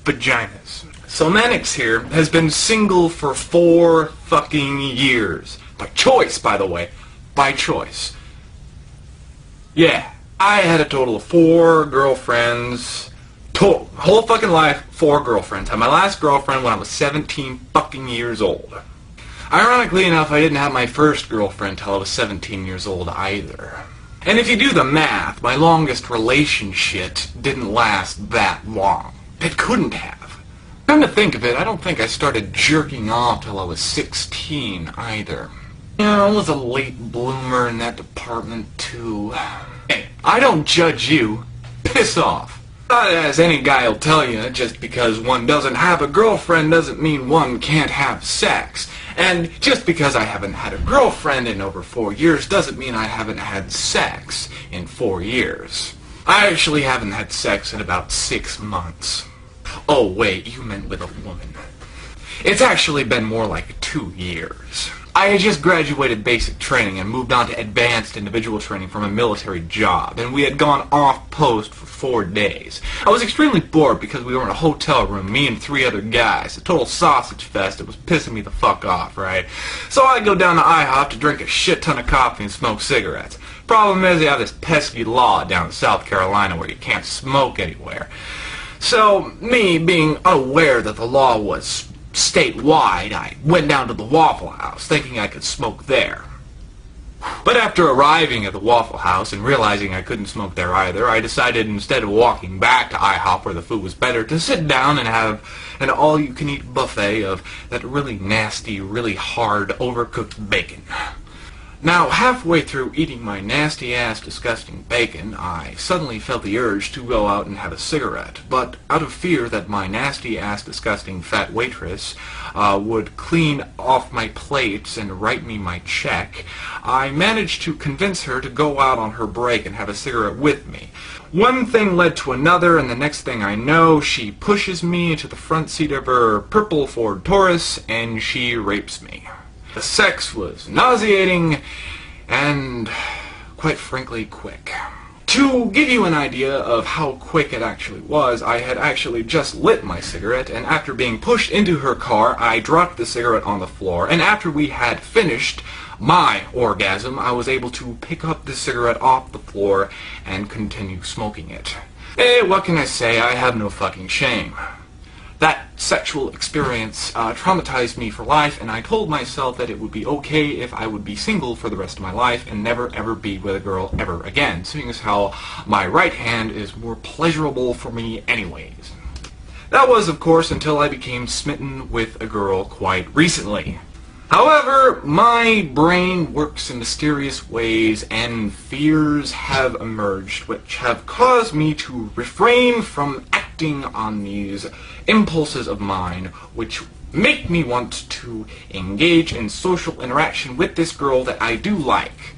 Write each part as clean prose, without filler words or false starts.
vaginas. So Mannix here has been single for 4 fucking years. By choice, by the way. By choice. Yeah, I had a total of 4 girlfriends. Whole fucking life, 4 girlfriends. Had my last girlfriend when I was 17 fucking years old. Ironically enough, I didn't have my first girlfriend till I was 17 years old either. And if you do the math, my longest relationship didn't last that long. It couldn't have. Come to think of it, I don't think I started jerking off till I was 16 either. You know, I was a late bloomer in that department too. Hey, I don't judge you. Piss off. As any guy will tell you, just because one doesn't have a girlfriend doesn't mean one can't have sex. And just because I haven't had a girlfriend in over 4 years doesn't mean I haven't had sex in 4 years. I actually haven't had sex in about 6 months. Oh wait, you meant with a woman. It's actually been more like 2 years. I had just graduated basic training and moved on to advanced individual training from a military job, and we had gone off post for 4 days. I was extremely bored because we were in a hotel room, me and 3 other guys, a total sausage fest. It was pissing me the fuck off, right? So I go down to IHOP to drink a shit ton of coffee and smoke cigarettes. Problem is, they have this pesky law down in South Carolina where you can't smoke anywhere. So, me being unaware that the law was statewide, I went down to the Waffle House, thinking I could smoke there. But after arriving at the Waffle House and realizing I couldn't smoke there either, I decided instead of walking back to IHOP where the food was better, to sit down and have an all-you-can-eat buffet of that really nasty, really hard, overcooked bacon. Now, halfway through eating my nasty-ass, disgusting bacon, I suddenly felt the urge to go out and have a cigarette. But out of fear that my nasty-ass, disgusting fat waitress would clean off my plates and write me my check, I managed to convince her to go out on her break and have a cigarette with me. One thing led to another, and the next thing I know, she pushes me into the front seat of her purple Ford Taurus, and she rapes me. The sex was nauseating and, quite frankly, quick. To give you an idea of how quick it actually was, I had actually just lit my cigarette, and after being pushed into her car, I dropped the cigarette on the floor, and after we had finished my orgasm, I was able to pick up the cigarette off the floor and continue smoking it. Hey, what can I say? I have no fucking shame. That sexual experience traumatized me for life, and I told myself that it would be okay if I would be single for the rest of my life and never ever be with a girl ever again, seeing as how my right hand is more pleasurable for me anyways. That was, of course, until I became smitten with a girl quite recently. However, my brain works in mysterious ways, and fears have emerged which have caused me to refrain from acting on these impulses of mine, which make me want to engage in social interaction with this girl that I do like.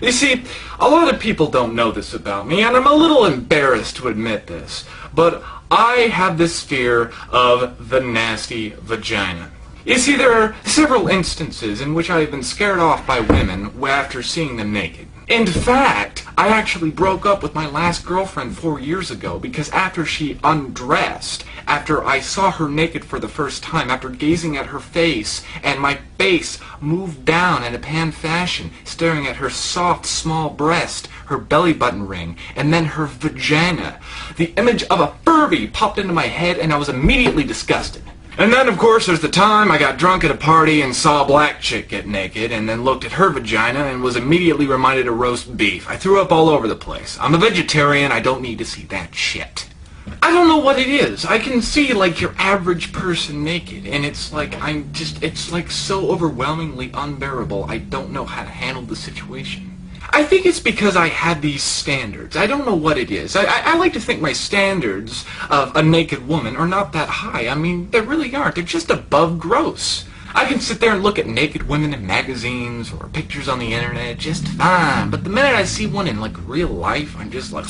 You see, a lot of people don't know this about me, and I'm a little embarrassed to admit this, but I have this fear of the nasty vagina. You see, there are several instances in which I have been scared off by women after seeing them naked. In fact, I actually broke up with my last girlfriend 4 years ago because after she undressed, after I saw her naked for the first time, after gazing at her face, and my face moved down in a pan fashion, staring at her soft, small breast, her belly button ring, and then her vagina, the image of a Furby popped into my head and I was immediately disgusted. And then, of course, there's the time I got drunk at a party and saw a black chick get naked, and then looked at her vagina and was immediately reminded of roast beef. I threw up all over the place. I'm a vegetarian, I don't need to see that shit. I don't know what it is. I can see, like, your average person naked, and it's like, it's like so overwhelmingly unbearable, I don't know how to handle the situation. I think it's because I had these standards. I don't know what it is. I like to think my standards of a naked woman are not that high. I mean, they really aren't. They're just above gross. I can sit there and look at naked women in magazines or pictures on the internet just fine. But the minute I see one in, like, real life, I'm just like,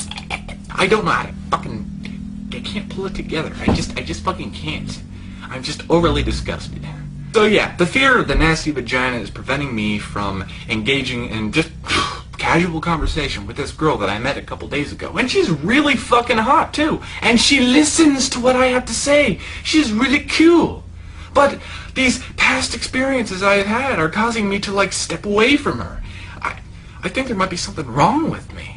I don't know how to fucking, I can't pull it together. I just fucking can't. I'm just overly disgusted. So yeah, the fear of the nasty vagina is preventing me from engaging in just casual conversation with this girl that I met a couple days ago. And she's really fucking hot, too. And she listens to what I have to say. She's really cool. But these past experiences I have had are causing me to, like, step away from her. I think there might be something wrong with me.